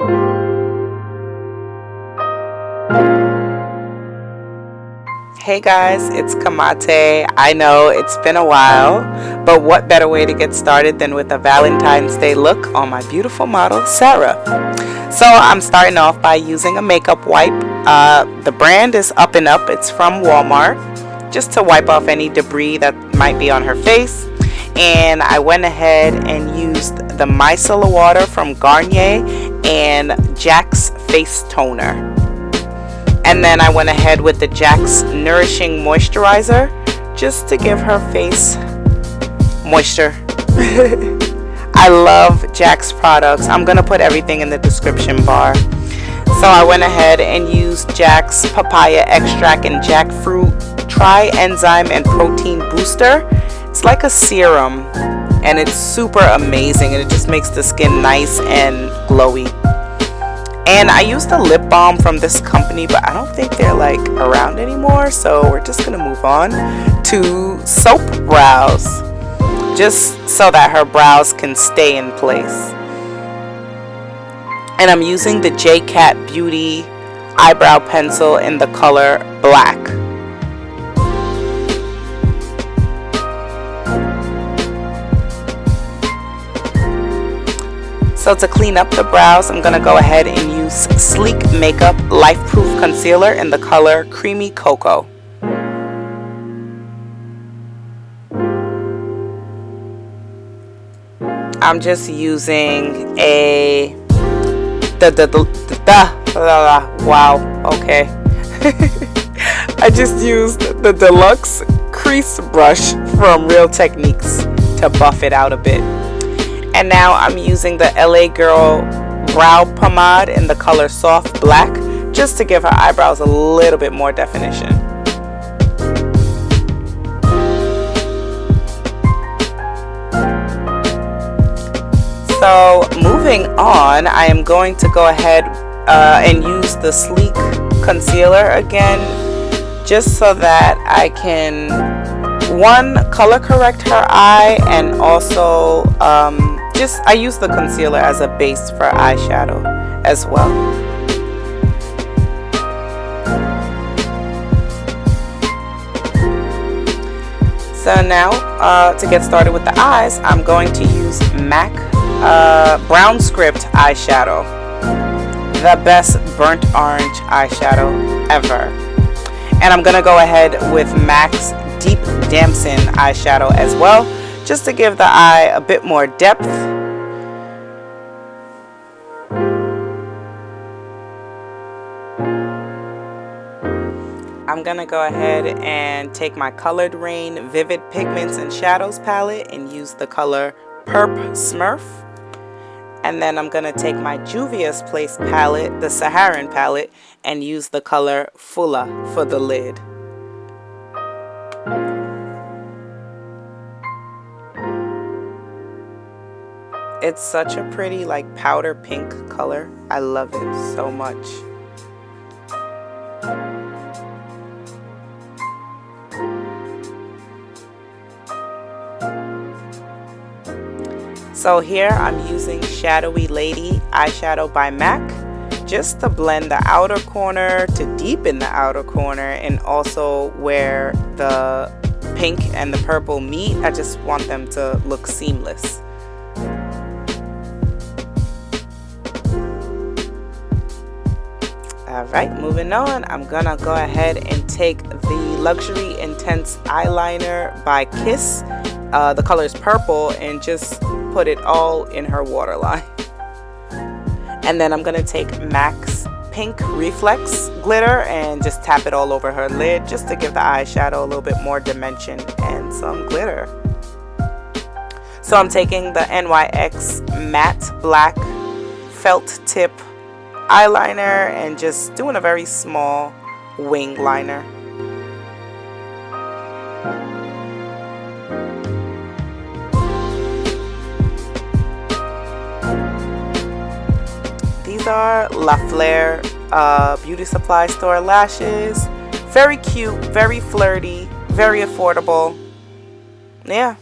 Hey guys, it's Kamate. I know it's been a while, but what better way to get started than with a Valentine's Day look on my beautiful model, Sarah. So I'm starting off by using a makeup wipe. The brand is Up and Up. It's from Walmart, just to wipe off any debris that might be on her face. And I went ahead and used the micellar water from Garnier and Jacq's face toner. And then I went ahead with the Jacq's Nourishing Moisturizer just to give her face moisture. I love Jacq's products. I'm going to put everything in the description bar. So I went ahead and used Jacq's Papaya Extract and Jackfruit Tri-Enzyme and Protein Booster. It's like a serum and it's super amazing and it just makes the skin nice and glowy. And I used a lip balm from this company, but I don't think they're like around anymore. So we're just going to move on to Soap Brows, just so that her brows can stay in place. And I'm using the Jacq Beauty eyebrow pencil in the color Black. So to clean up the brows, I'm going to go ahead and use Sleek Makeup Lifeproof Concealer in the color Creamy Cocoa. I'm just using a wow, okay. I just used the Deluxe Crease Brush from Real Techniques to buff it out a bit. And now I'm using the LA Girl Brow Pomade in the color Soft Black just to give her eyebrows a little bit more definition. So moving on, I am going to go ahead and use the Sleek Concealer again just so that I can, one, color correct her eye, and also I use the concealer as a base for eyeshadow as well. So now to get started with the eyes, I'm going to use MAC Brown Script eyeshadow, the best burnt orange eyeshadow ever. And I'm going to go ahead with MAC's Deep Damson eyeshadow as well, just to give the eye a bit more depth. I'm going to go ahead and take my Colored Raine Vivid Pigments and Shadows palette and use the color Perp Smurf. And then I'm going to take my Juvia's Place palette, the Saharan palette, and use the color Fulla for the lid. It's such a pretty like powder pink color. I love it so much. So here I'm using Shadowy Lady eyeshadow by MAC just to blend the outer corner, to deepen the outer corner, and also where the pink and the purple meet. I just want them to look seamless. Alright, moving on, I'm gonna go ahead and take the Luxury Intense eyeliner by Kiss, the color is purple, and just put it all in her waterline. And then I'm gonna take MAC's Pink Reflex glitter and just tap it all over her lid just to give the eyeshadow a little bit more dimension and some glitter. So I'm taking the NYX Matte Black Felt Tip eyeliner and just doing a very small wing liner. These are La Flare Beauty Supply Store lashes. Very cute, very flirty, very affordable. Yeah.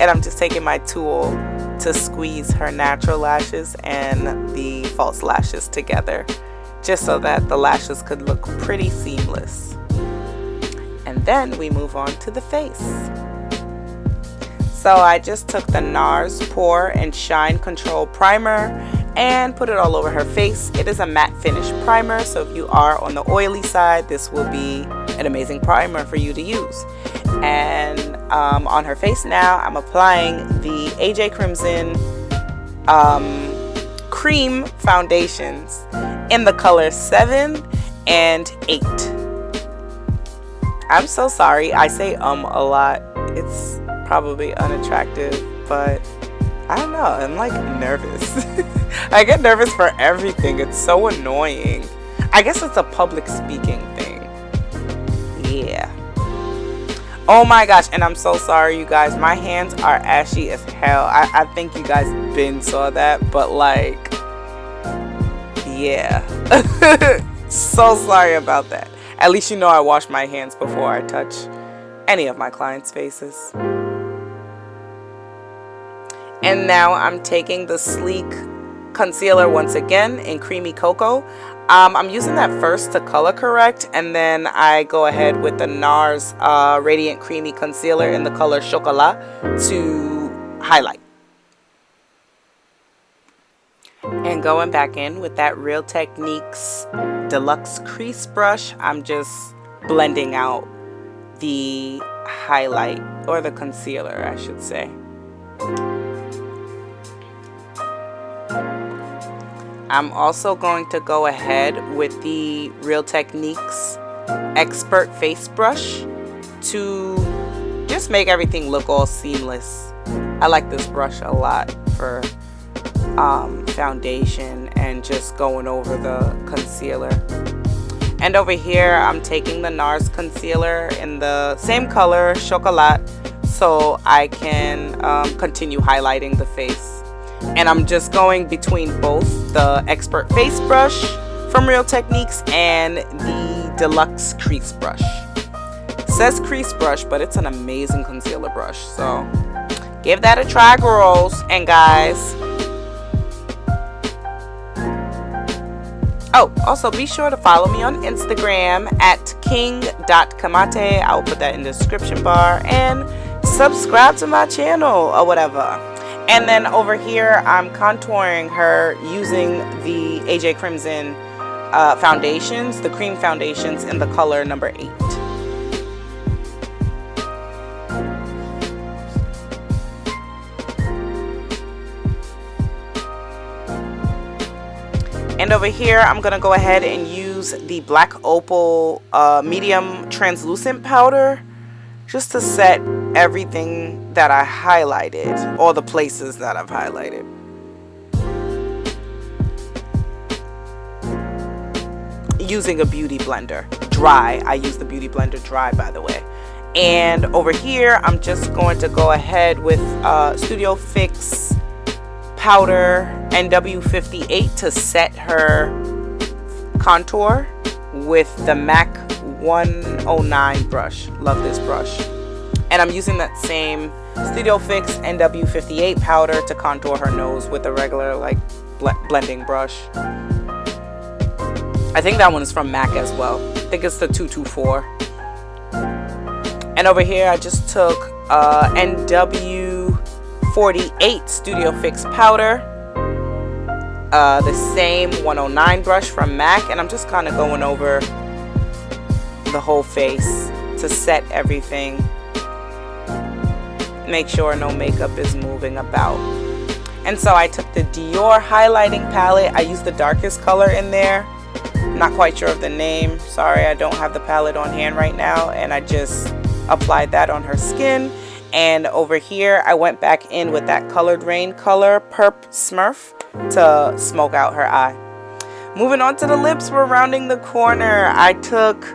And I'm just taking my tool to squeeze her natural lashes and the false lashes together, just so that the lashes could look pretty seamless. And then we move on to the face. So I just took the Nars Pore and Shine Control Primer and put it all over her face. It is a matte finish primer, so if you are on the oily side, this will be an amazing primer for you to use. And on her face now, I'm applying the AJ Crimson cream foundations in the color 7 and 8. I'm so sorry, I say a lot. It's probably unattractive, but I don't know, I'm like nervous. I get nervous for everything. It's so annoying. I guess it's a public speaking thing. Yeah. Oh my gosh, and I'm so sorry, you guys. My hands are ashy as hell. I think you guys been saw that, but like, yeah. So sorry about that. At least you know I wash my hands before I touch any of my clients' faces. And now I'm taking the Sleek concealer once again in Creamy Cocoa. I'm using that first to color correct, and then I go ahead with the Nars Radiant Creamy Concealer in the color Chocolat to highlight. And going back in with that Real Techniques Deluxe Crease Brush, I'm just blending out the highlight, or the concealer I should say. I'm also going to go ahead with the Real Techniques Expert Face Brush to just make everything look all seamless. I like this brush a lot for foundation and just going over the concealer. And over here I'm taking the Nars concealer in the same color, Chocolat, so I can continue highlighting the face. And I'm just going between both the Expert Face Brush from Real Techniques and the Deluxe Crease Brush. It says crease brush, but it's an amazing concealer brush, so give that a try, girls and guys. Oh, also be sure to follow me on Instagram at king.kamate. I will put that in the description bar, and subscribe to my channel or whatever. And then over here, I'm contouring her using the AJ Crimson foundations, the cream foundations in the color number 8. And over here, I'm going to go ahead and use the Black Opal medium translucent powder just to set everything that I highlighted, all the places that I've highlighted. Using a beauty blender, dry. I use the beauty blender dry, by the way. And over here, I'm just going to go ahead with Studio Fix powder NW58 to set her contour with the MAC 109 brush. Love this brush. And I'm using that same Studio Fix NW58 powder to contour her nose with a regular like blending brush. I think that one is from MAC as well. I think it's the 224. And over here I just took NW58 Studio Fix powder, the same 109 brush from MAC, and I'm just kind of going over the whole face to set everything. Make sure no makeup is moving about. And so I took the Dior highlighting palette. I used the darkest color in there. I'm not quite sure of the name. Sorry, I don't have the palette on hand right now. And I just applied that on her skin. And over here, I went back in with that Colored Raine color, Perp Smurf, to smoke out her eye. Moving on to the lips, we're rounding the corner. I took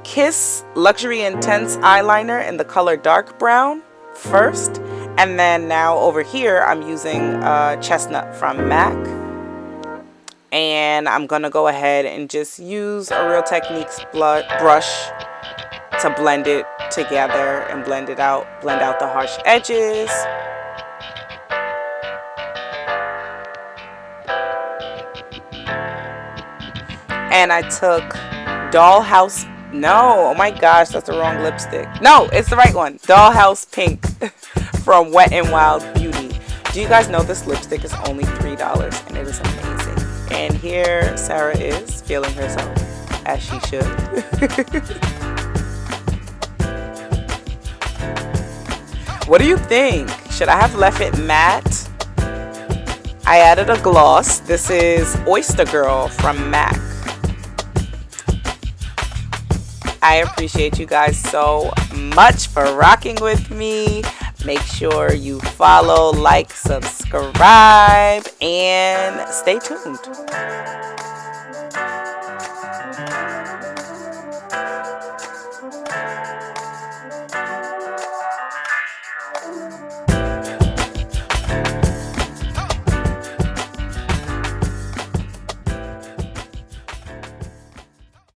Kiss Luxury Intense eyeliner in the color dark brown first, and then now over here I'm using Chestnut from MAC, and I'm gonna go ahead and just use a Real Techniques brush to blend it together and blend it out, blend out the harsh edges. And I took Dollhouse, no, oh my gosh, that's the wrong lipstick. No, it's the right one. Dollhouse Pink from Wet n Wild Beauty. Do you guys know this lipstick is only $3 and it is amazing. And here Sarah is feeling herself, as she should. What do you think? Should I have left it matte? I added a gloss. This is Oyster Girl from MAC. I appreciate you guys so much for rocking with me. Make sure you follow, like, subscribe, and stay tuned.